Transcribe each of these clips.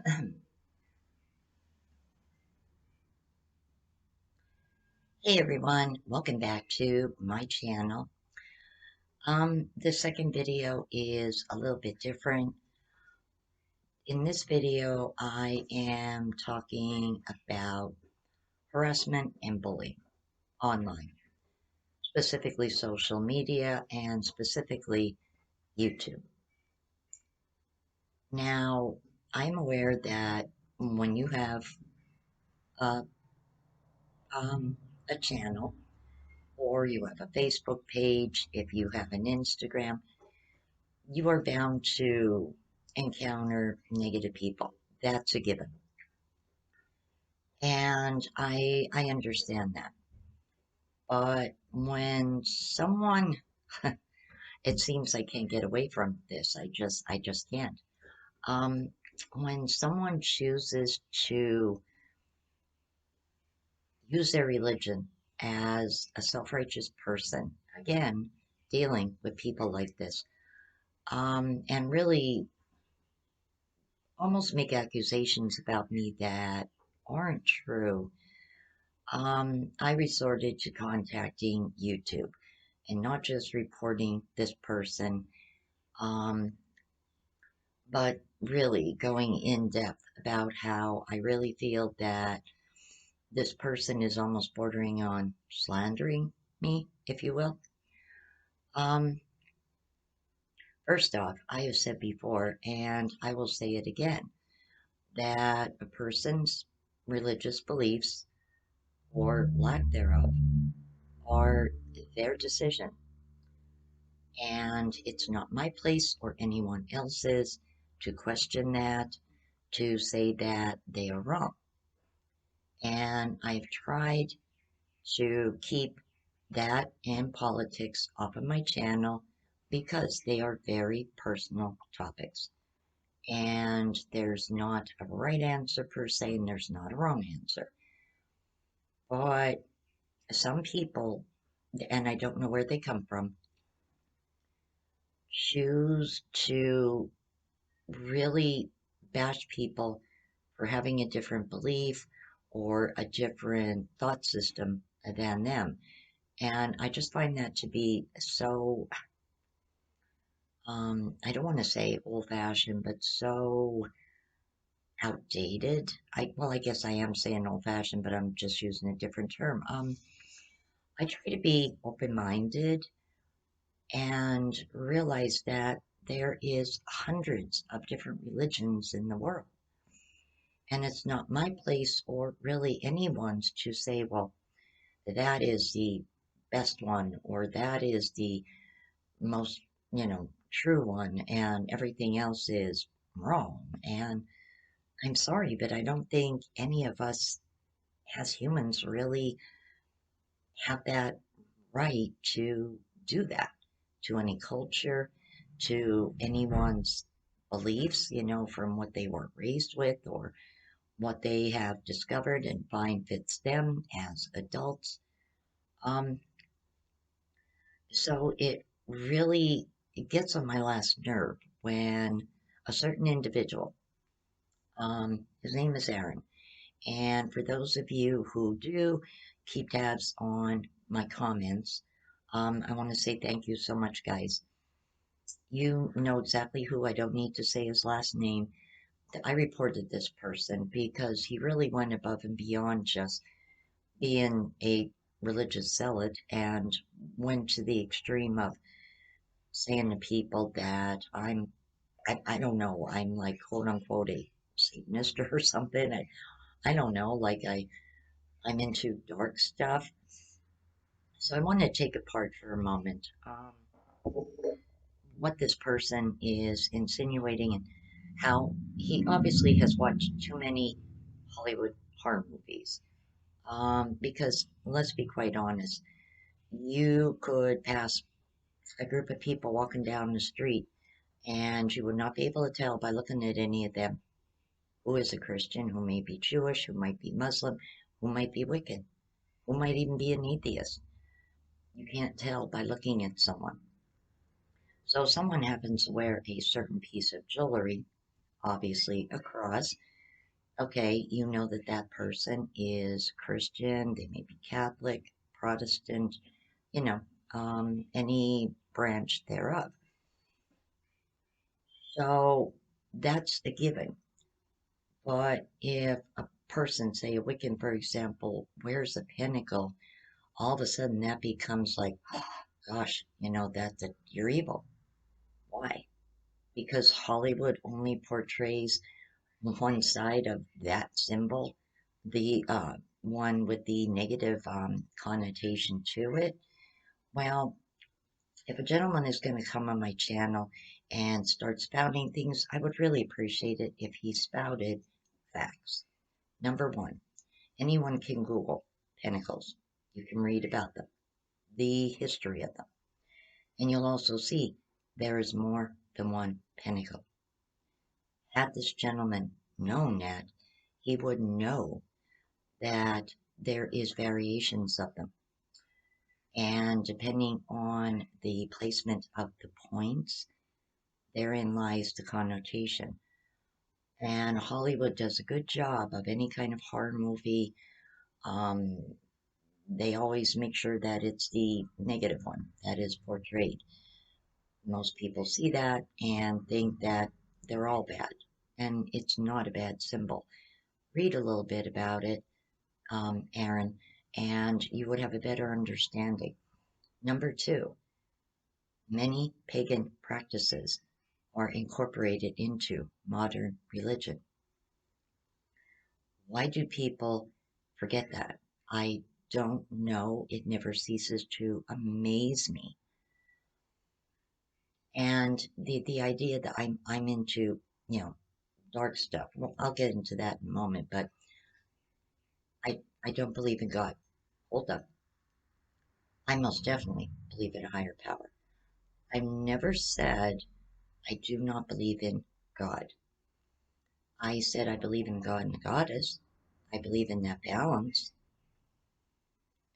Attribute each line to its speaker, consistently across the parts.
Speaker 1: Hey everyone, welcome back to my channel. The second video is a little bit different. In this video, I am talking about harassment and bullying online, specifically social media and specifically YouTube. Now, I'm aware that when you have a, um, a channel or you have a Facebook page, if you have an Instagram, you are bound to encounter negative people. That's a given. And I understand that. But when someone it seems I can't get away from this. I just can't. Um when someone chooses to use their religion as a self-righteous person, again, dealing with people like this, and really almost make accusations about me that aren't true, I resorted to contacting YouTube and not just reporting this person, um, but really going in depth about how I really feel that this person is almost bordering on slandering me, if you will. Um, First off, I have said before, and I will say it again, that a person's religious beliefs or lack thereof are their decision. And it's not my place or anyone else's to question that, to say that they are wrong. And I've tried to keep that and politics off of my channel because they are very personal topics. And there's not a right answer per se, and there's not a wrong answer. But some people, and I don't know where they come from, choose to really bash people for having a different belief or a different thought system than them. And I just find that to be so, I don't want to say old fashioned, but so outdated. Well, I guess I am saying old fashioned, but I'm just using a different term. I try to be open minded and realize that there is hundreds of different religions in the world. And it's not my place or really anyone's to say, well, that is the best one or that is the most, true one and everything else is wrong. And I'm sorry, but I don't think any of us as humans really have that right to do that to any culture, to anyone's beliefs, from what they were raised with or what they have discovered and find fits them as adults. Um, so it gets on my last nerve when a certain individual, his name is Aaron, and for those of you who do keep tabs on my comments, I want to say thank you so much, guys. You know exactly who. I don't need to say his last name. I reported this person because he really went above and beyond just being a religious zealot and went to the extreme of saying to people that I don't know, I'm like quote unquote a Satanist or something. I don't know, like I'm into dark stuff. So I want to take apart for a moment what this person is insinuating and how he obviously has watched too many Hollywood horror movies. Because let's be quite honest, you could pass a group of people walking down the street and you would not be able to tell by looking at any of them who is a Christian, who may be Jewish, who might be Muslim, who might be wicked, who might even be an atheist. You can't tell by looking at someone. So if someone happens to wear a certain piece of jewelry, obviously a cross. Okay, you know that that person is Christian, they may be Catholic, Protestant, you know, any branch thereof. So that's a given. But if a person, say a Wiccan, for example, wears a pentacle, all of a sudden that becomes like, gosh, you're evil. Why? Because Hollywood only portrays one side of that symbol, the one with the negative connotation to it. Well, if a gentleman is going to come on my channel and start spouting things, I would really appreciate it if he spouted facts. Number one, anyone can Google pentacles. You can read about them, the history of them, and you'll also see there is more than one pentacle. Had this gentleman known that, he would know that there is variations of them. And depending on the placement of the points, therein lies the connotation. And Hollywood does a good job of any kind of horror movie. Um, they always make sure that it's the negative one that is portrayed. Most people see that and think that they're all bad, and it's not a bad symbol. Read a little bit about it, Aaron, and you would have a better understanding. Number two, many pagan practices are incorporated into modern religion. Why do people forget that? I don't know. It never ceases to amaze me. And the idea that I'm into, dark stuff. Well, I'll get into that in a moment, but I don't believe in God. Hold up. I most definitely believe in a higher power. I've never said I do not believe in God. I said I believe in God and the goddess. I believe in that balance.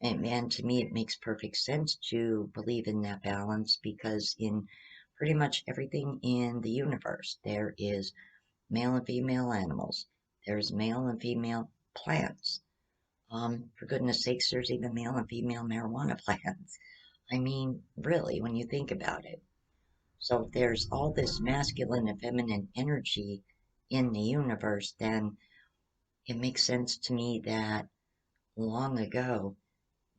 Speaker 1: And to me, it makes perfect sense to believe in that balance because in pretty much everything in the universe, there is male and female animals, there's male and female plants. For goodness sakes, there's even male and female marijuana plants. I mean, really, when you think about it. So if there's all this masculine and feminine energy in the universe, then it makes sense to me that long ago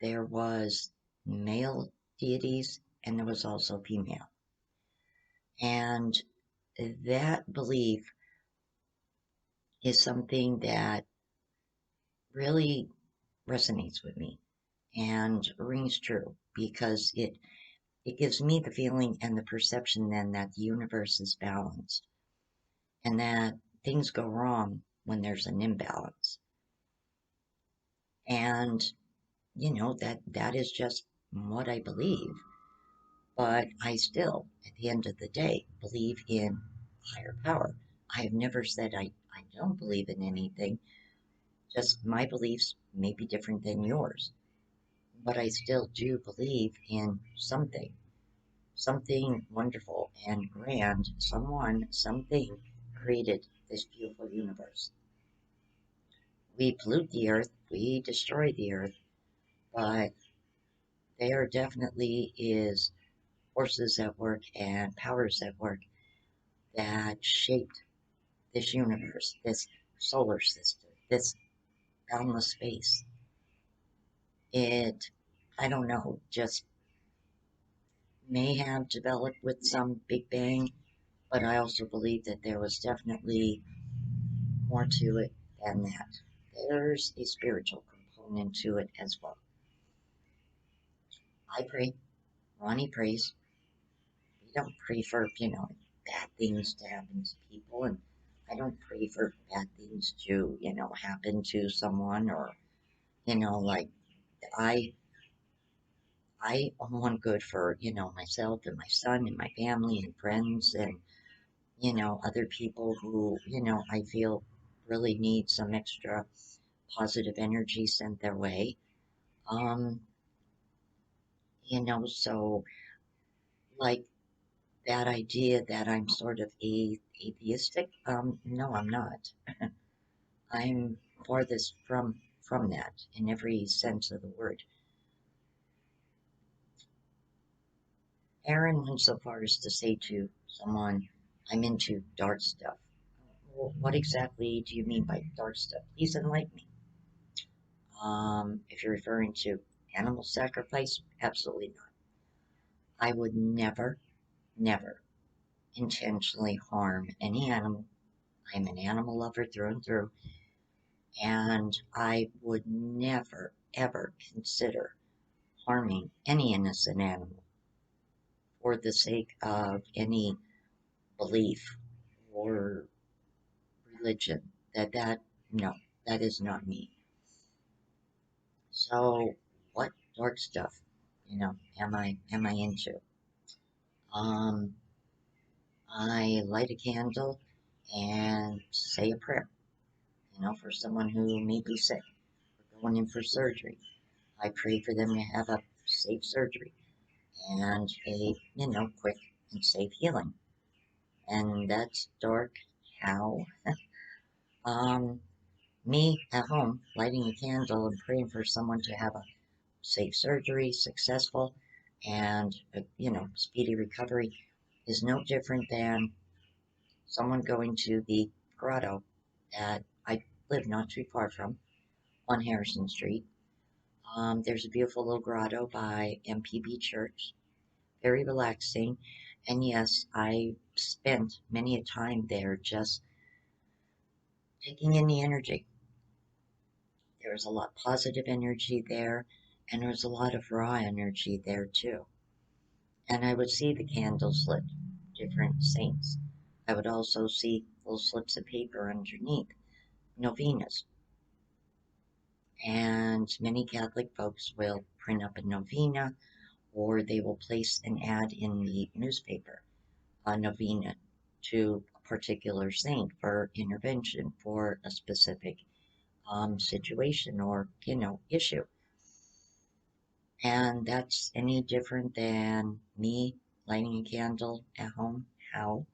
Speaker 1: there was male deities and there was also female. And that belief is something that really resonates with me and rings true because it gives me the feeling and the perception then that the universe is balanced and that things go wrong when there's an imbalance. And that is just what I believe. But I still, at the end of the day, believe in higher power. I have never said I don't believe in anything, just my beliefs may be different than yours. But I still do believe in something wonderful and grand. Something created this beautiful universe. We pollute the earth, we destroy the earth, but there definitely is forces at work and powers at work that shaped this universe, this solar system, this boundless space. It, I don't know, just may have developed with some Big Bang, but I also believe that there was definitely more to it than that. There's a spiritual component to it as well. I pray, Ronnie prays. We don't pray for, bad things to happen to people, and I don't pray for bad things to, happen to someone or, like I I want good for, myself and my son and my family and friends and, other people who, I feel really need some extra positive energy sent their way. Um, so like that idea that I'm sort of atheistic, no, I'm not. I'm farthest from that in every sense of the word. Aaron went so far as to say to someone, I'm into dark stuff. Well, what exactly do you mean by dark stuff? Please enlighten me. If you're referring to animal sacrifice, absolutely not. I would never, never intentionally harm any animal. I'm an animal lover through and through, and I would never, ever consider harming any innocent animal for the sake of any belief or religion. No, that is not me. So, what dark stuff, am I into? Um, I light a candle and say a prayer, for someone who may be sick or going in for surgery. I pray for them to have a safe surgery and a, quick and safe healing. And that's dark how um me at home lighting a candle and praying for someone to have a safe surgery, successful, and speedy recovery is no different than someone going to the grotto that I live not too far from on Harrison Street. There's a beautiful little grotto by MPB Church, very relaxing. And yes, I spent many a time there just taking in the energy. There's a lot of positive energy there, and there's a lot of raw energy there too. And I would see the candles lit, different saints. I would also see little slips of paper underneath, novenas. And many Catholic folks will print up a novena or they will place an ad in the newspaper, a novena to a particular saint for intervention for a specific situation or, issue. And that's any different than me lighting a candle at home? How?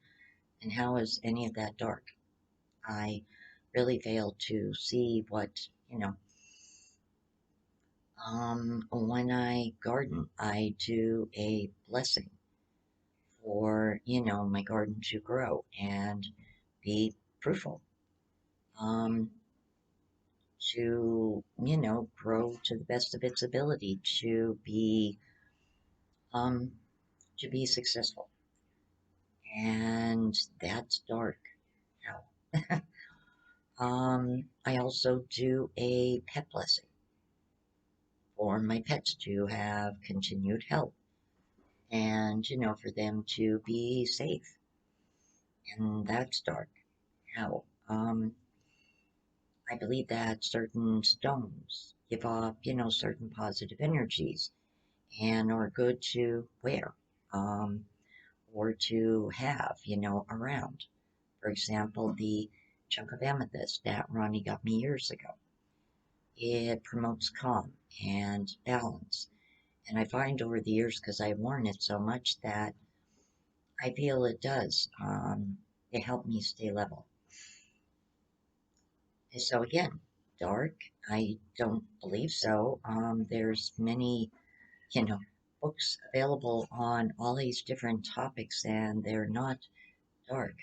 Speaker 1: And how is any of that dark? I really fail to see what, when I garden, I do a blessing for, my garden to grow and be fruitful. Um, to, grow to the best of its ability, um, to be successful. And that's dark. How? I also do a pet blessing for my pets to have continued health and, for them to be safe. And that's dark. How? I believe that certain stones give off, certain positive energies and are good to wear, or to have, around. For example, the chunk of amethyst that Ronnie got me years ago. It promotes calm and balance. And I find over the years, because I've worn it so much, that I feel it does. It helped me stay level. And so again, dark, I don't believe so. There's many, you know, books available on all these different topics, and they're not dark.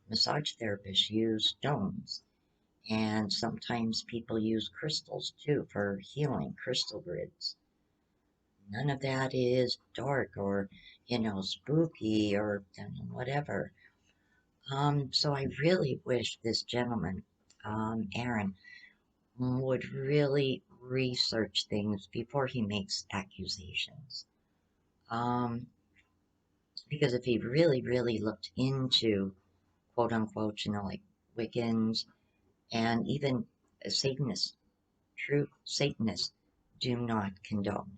Speaker 1: Massage therapists use stones, and sometimes people use crystals too for healing, crystal grids. None of that is dark or, spooky or whatever. So I really wish this gentleman, Aaron, would really research things before he makes accusations. Um, because if he really, really looked into quote unquote, like Wiccans and even Satanists, true Satanists do not condone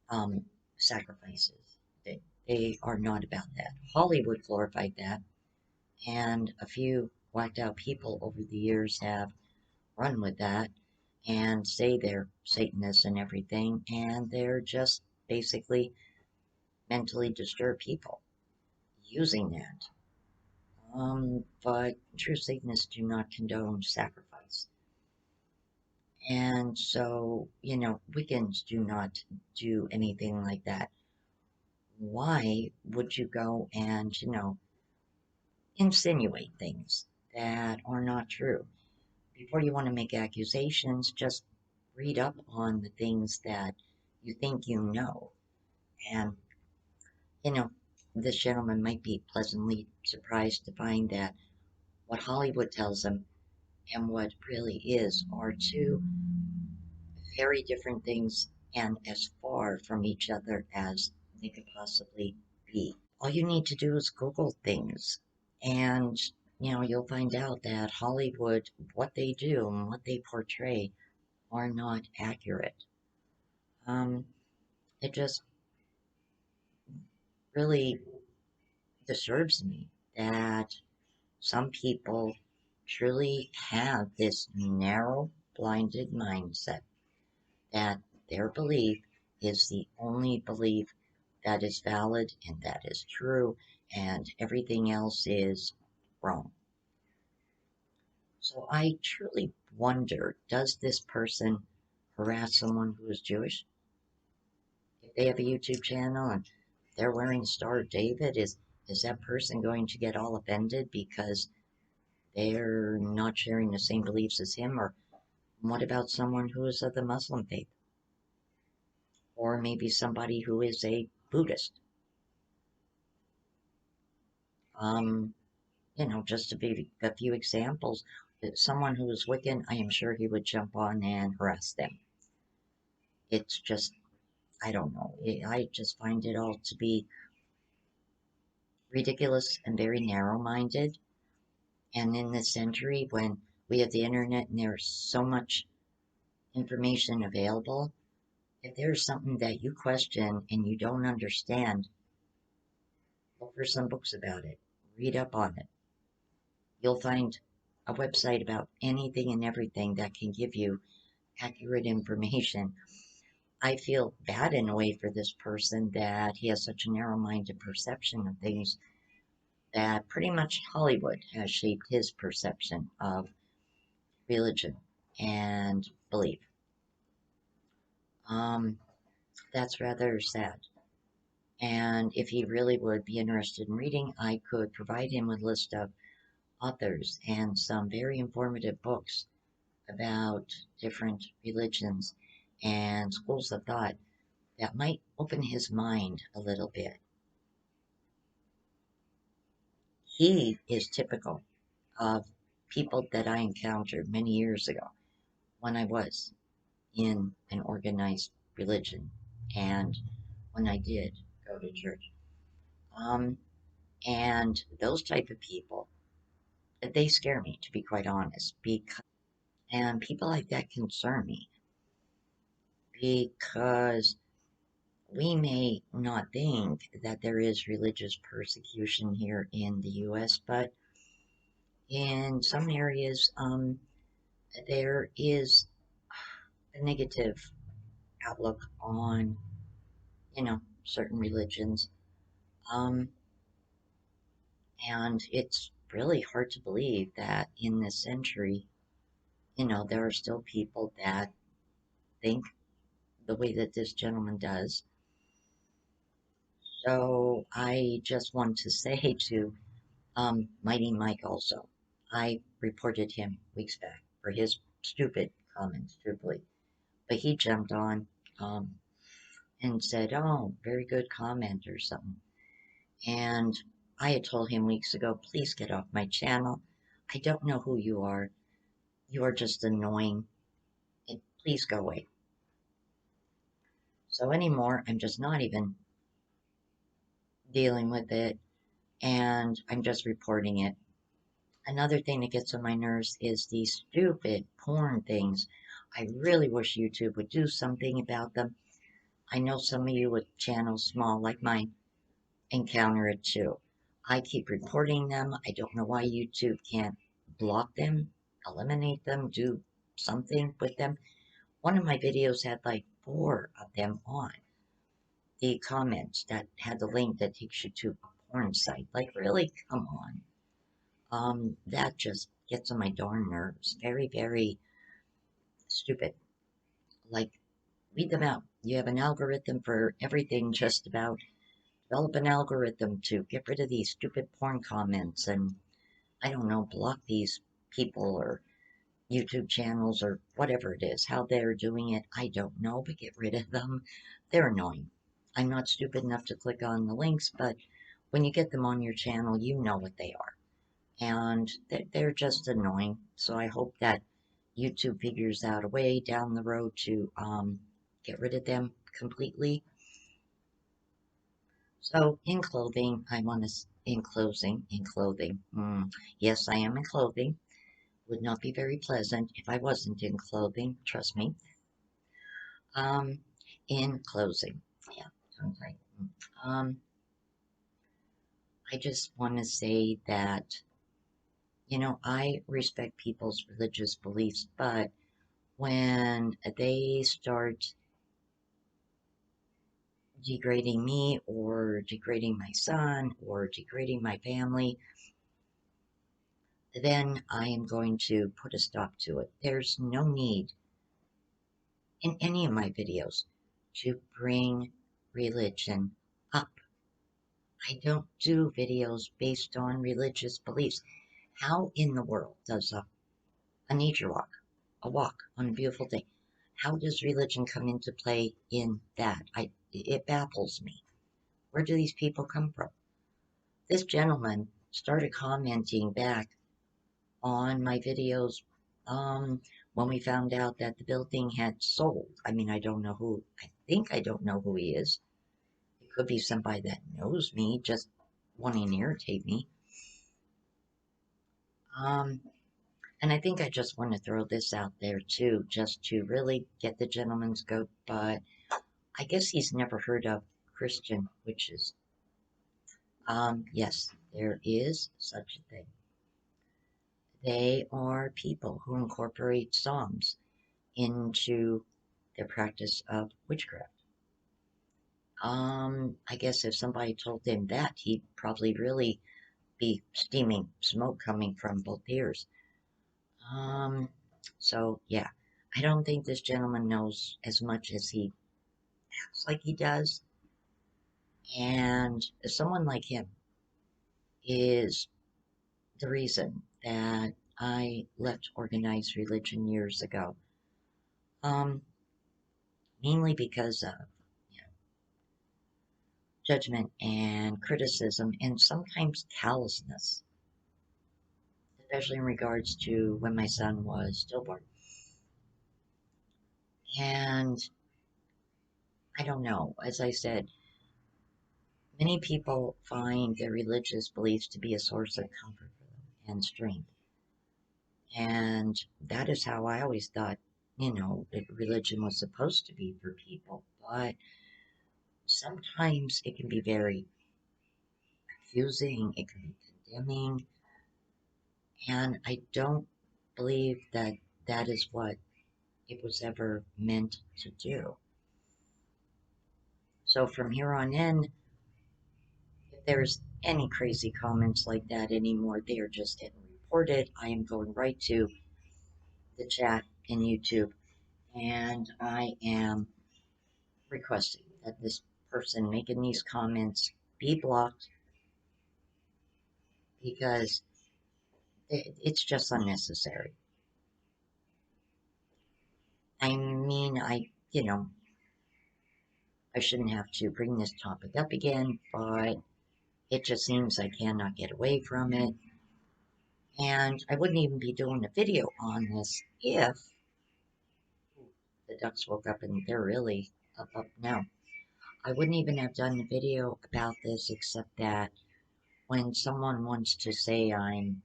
Speaker 1: um, sacrifices. They are not about that. Hollywood glorified that, and a few whacked out people over the years have run with that and say they're Satanists and everything, and they're just basically mentally disturbed people using that. But true Satanists do not condone sacrifice. And so, Wiccans do not do anything like that. Why would you go and, insinuate things that are not true? Before you want to make accusations, just read up on the things that you think you know. And, you know, this gentleman might be pleasantly surprised to find that what Hollywood tells him and what really is are two very different things and as far from each other as they could possibly be. All you need to do is Google things, and you'll find out that Hollywood, what they do and what they portray, are not accurate. Um, it just really disturbs me that some people truly have this narrow, blinded mindset that their belief is the only belief that is valid and that is true, and everything else is wrong. So I truly wonder, does this person harass someone who is Jewish? If they have a YouTube channel and they're wearing Star of David, is that person going to get all offended because they're not sharing the same beliefs as him? Or what about someone who is of the Muslim faith? Or maybe somebody who is a Buddhist? Um, just to be a few examples, someone who is Wiccan, I am sure he would jump on and harass them. It's just, I don't know. I just find it all to be ridiculous and very narrow minded. And in this century, when we have the internet and there's so much information available, if there's something that you question and you don't understand, look for some books about it, read up on it. You'll find a website about anything and everything that can give you accurate information. I feel bad in a way for this person that he has such a narrow minded perception of things that pretty much Hollywood has shaped his perception of religion and belief. Um, that's rather sad. And if he really would be interested in reading, I could provide him with a list of authors and some very informative books about different religions and schools of thought that might open his mind a little bit. He is typical of people that I encountered many years ago when I was in an organized religion and when I did go to church. Um, and those type of people, they scare me, to be quite honest. And people like that concern me because we may not think that there is religious persecution here in the U.S., but in some areas, there is a negative outlook on, certain religions. Um, and it's really hard to believe that in this century, there are still people that think the way that this gentleman does. So I just want to say to Mighty Mike also, I reported him weeks back for his stupid comments, truthfully. But he jumped on um, and said, "Oh, very good comment," or something. And I had told him weeks ago, "Please get off my channel. I don't know who you are. You are just annoying. And please go away." So anymore, I'm just not even dealing with it, and I'm just reporting it. Another thing that gets on my nerves is these stupid porn things. I really wish YouTube would do something about them. I know some of you with channels small like mine encounter it too. I keep reporting them. I don't know why YouTube can't block them, eliminate them, do something with them. One of my videos had like 4 of them on the comments that had the link that takes you to a porn site. Like, really? Come on. That just gets on my darn nerves. Very, very stupid. Like, weed them out. You have an algorithm for everything, just about. Develop an algorithm to get rid of these stupid porn comments and, I don't know, block these people or YouTube channels or whatever it is. How they're doing it, I don't know, but get rid of them. They're annoying. I'm not stupid enough to click on the links, but when you get them on your channel, you know what they are. And they're just annoying. So I hope that YouTube figures out a way down the road to get rid of them completely. So in clothing, I want to, in clothing. Yes, I am in clothing. Would not be very pleasant if I wasn't in clothing, trust me. Um, in closing, yeah, sounds right. Um, I just want to say that, I respect people's religious beliefs, but when they start degrading me or degrading my son or degrading my family, then I am going to put a stop to it. There's no need in any of my videos to bring religion up. I don't do videos based on religious beliefs. How in the world does a nature walk, a walk on a beautiful day, how does religion come into play in that? It baffles me. Where do these people come from? This gentleman started commenting back on my videos when we found out that the building had sold. I mean, I don't know who he is. It could be somebody that knows me, just wanting to irritate me. Um, and I think I just want to throw this out there too, just to really get the gentleman's goat, but I guess he's never heard of Christian witches. Yes, there is such a thing. They are people who incorporate songs into their practice of witchcraft. I guess if somebody told him that, he'd probably really be steaming smoke coming from both ears. Um, so yeah, I don't think this gentleman knows as much as he acts like he does. And someone like him is the reason that I left organized religion years ago. Um, Mainly because of judgment and criticism and sometimes callousness, especially in regards to when my son was stillborn. And I don't know, as I said, many people find their religious beliefs to be a source of comfort for them and strength. And that is how I always thought, that religion was supposed to be for people. But sometimes it can be very confusing, it can be condemning, and I don't believe that that is what it was ever meant to do. So from here on in, if there's any crazy comments like that anymore, they are just getting reported. I am going right to the chat in YouTube and I am requesting that this person making these comments be blocked because it's just unnecessary. I mean, I shouldn't have to bring this topic up again, but it just seems I cannot get away from it. And I wouldn't even be doing a video on this if the ducks woke up and they're really up now. I wouldn't even have done a video about this except that when someone wants to say I'm,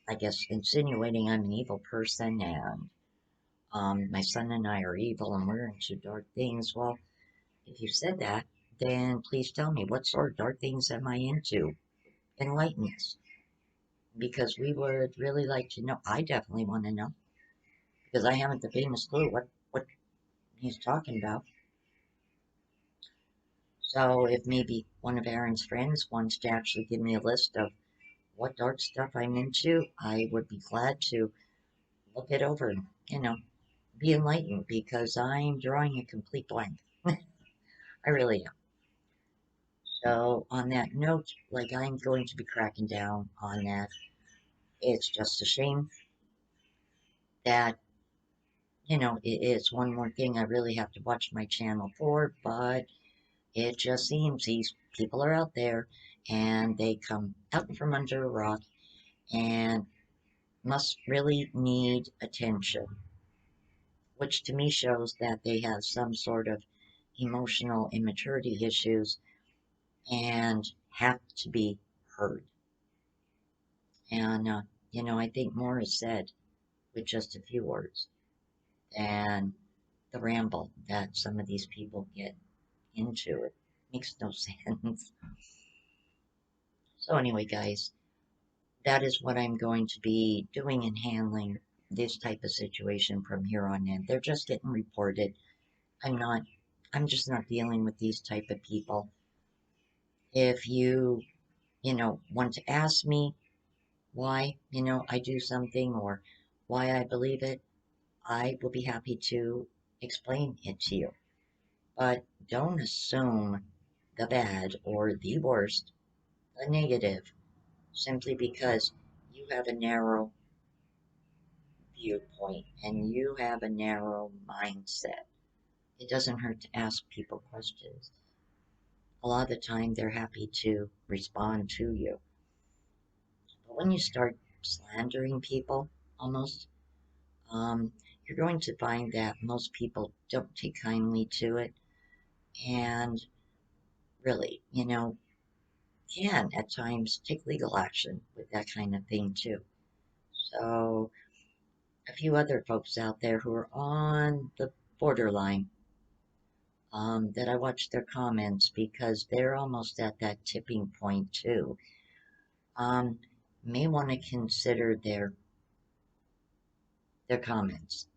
Speaker 1: I guess, insinuating I'm an evil person and my son and I are evil and we're into dark things, well, if you said that, then please tell me what sort of dark things am I into? Enlighten us. Because we would really like to know. I definitely want to know. Because I haven't the faintest clue what he's talking about. So if maybe one of Aaron's friends wants to actually give me a list of what dark stuff I'm into, I would be glad to look it over and, be enlightened because I'm drawing a complete blank. I really am. So, on that note, like, I'm going to be cracking down on that. It's just a shame that, it's one more thing I really have to watch my channel for, but it just seems these people are out there and they come out from under a rock and must really need attention, which to me shows that they have some sort of emotional immaturity issues and have to be heard. And, I think more is said with just a few words than the ramble that some of these people get into. It makes no sense. So, anyway, guys, that is what I'm going to be doing and handling this type of situation from here on in. They're just getting reported. I'm not, I'm just not dealing with these type of people. If you, want to ask me why, I do something or why I believe it, I will be happy to explain it to you. But don't assume the bad or the worst, the negative, simply because you have a narrow viewpoint and you have a narrow mindset. It doesn't hurt to ask people questions. A lot of the time, they're happy to respond to you. But when you start slandering people, almost, um, you're going to find that most people don't take kindly to it and really, can at times take legal action with that kind of thing too. So, a few other folks out there who are on the borderline, that I watch their comments because they're almost at that tipping point too, um, may want to consider their comments.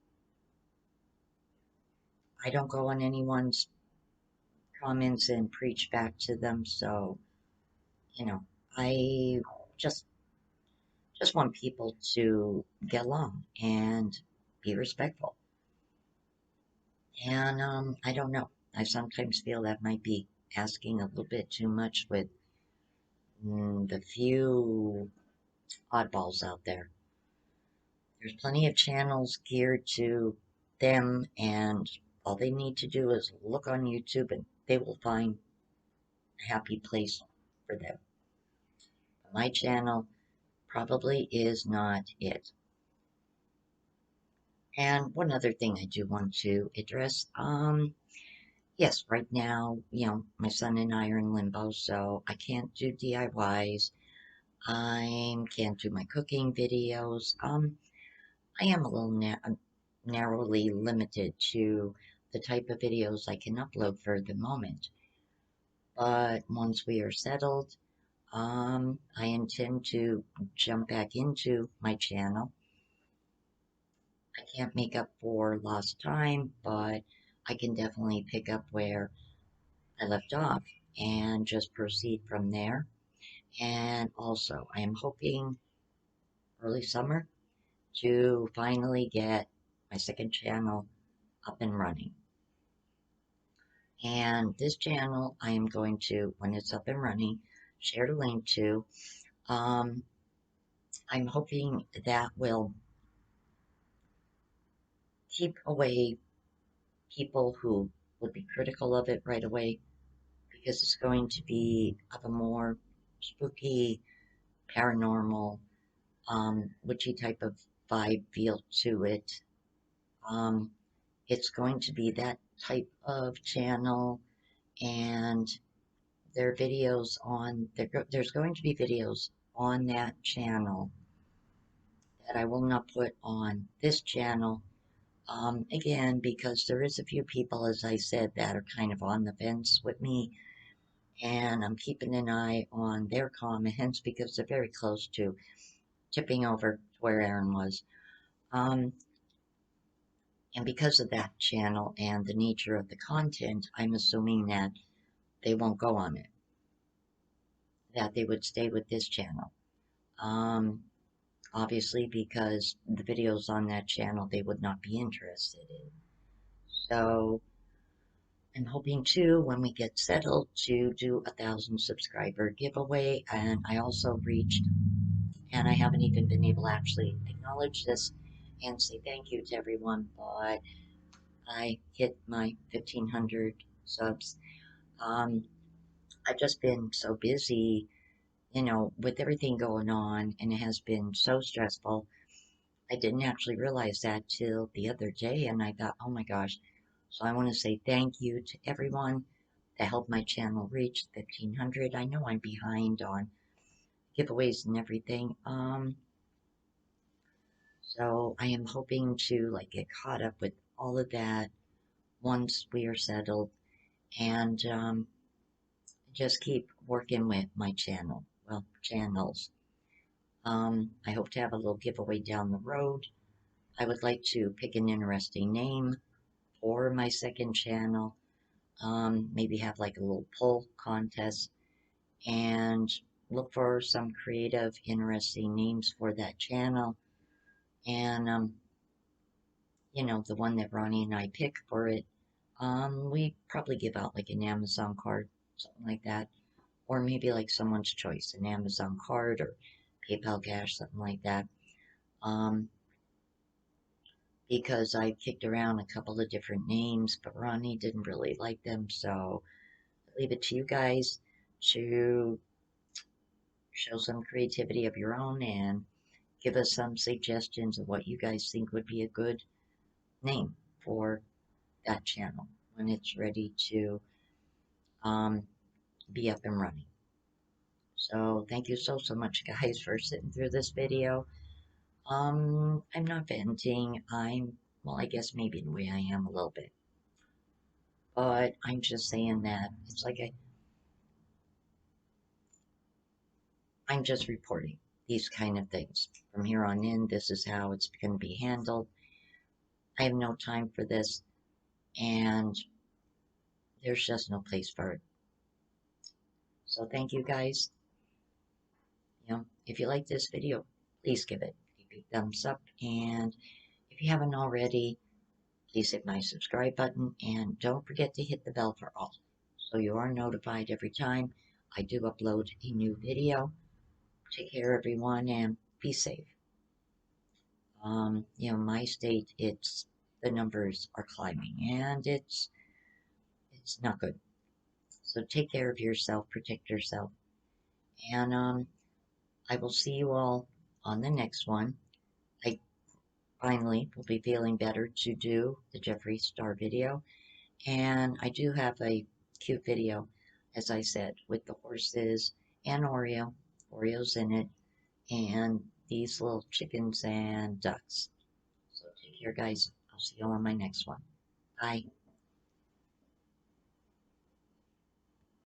Speaker 1: I don't go on anyone's comments and preach back to them, so I just just want people to get along and be respectful. And I don't know. I sometimes feel that might be asking a little bit too much with the few oddballs out there. There's plenty of channels geared to them, and all they need to do is look on YouTube and they will find a happy place for them. But my channel probably is not it. And one other thing I do want to address, yes, right now, my son and I are in limbo, so I can't do DIYs. I can't do my cooking videos. I am a little narrowly limited to the type of videos I can upload for the moment. But once we are settled, I intend to jump back into my channel. I can't make up for lost time, but I can definitely pick up where I left off and just proceed from there. And also, I am hoping early summer to finally get my second channel up and running. And this channel, I am going to, when it's up and running, share the link to. Um, I'm hoping that will keep away people who would be critical of it right away because it's going to be of a more spooky, paranormal, witchy type of vibe feel to it. Um, it's going to be that type of channel, and there's going to be videos on that channel that I will not put on this channel. Again, because there is a few people, as I said, that are kind of on the fence with me, and I'm keeping an eye on their comments because they're very close to tipping over to where Aaron was. Um, and because of that channel and the nature of the content, I'm assuming that they won't go on it, that they would stay with this channel. Obviously, because the videos on that channel they would not be interested in. So I'm hoping to, when we get settled, to do 1,000 subscriber giveaway. And I also reached, and I haven't even been able to actually acknowledge this and say thank you to everyone, but I hit my 1,500 subs. Um, I've just been so busy, with everything going on, and it has been so stressful. I didn't actually realize that till the other day, and I thought, oh my gosh. So I want to say thank you to everyone that helped my channel reach 1,500. I know I'm behind on giveaways and everything. So I am hoping to get caught up with all of that once we are settled, and just keep working with my channel. Well, channels. I hope to have a little giveaway down the road. I would like to pick an interesting name for my second channel. Maybe have like a little poll contest and look for some creative, interesting names for that channel. And, the one that Ronnie and I pick for it, we probably give out like an Amazon card, something like that. Or maybe like someone's choice, an Amazon card or PayPal cash, something like that. Um, because I kicked around a couple of different names, but Ronnie didn't really like them, so I leave it to you guys to show some creativity of your own and give us some suggestions of what you guys think would be a good name for that channel when it's ready to um, be up and running. So thank you so much guys for sitting through this video. I'm not venting. Well, I guess maybe in a way I am a little bit. But I'm just saying that it's like I'm just reporting these kind of things. From here on in, this is how it's going to be handled. I have no time for this, and there's just no place for it. So thank you guys. If you like this video, please give it a big thumbs up, and if you haven't already, please hit my subscribe button, and don't forget to hit the bell for all, so you are notified every time I do upload a new video. Take care, everyone, and be safe. My state, the numbers are climbing, and it's not good. So take care of yourself, protect yourself, and I will see you all on the next one. I finally will be feeling better to do the Jeffree Star video, and I do have a cute video, as I said, with the horses and Oreo's in it, and these little chickens and ducks. So take care, guys. I'll see you on my next one. Bye.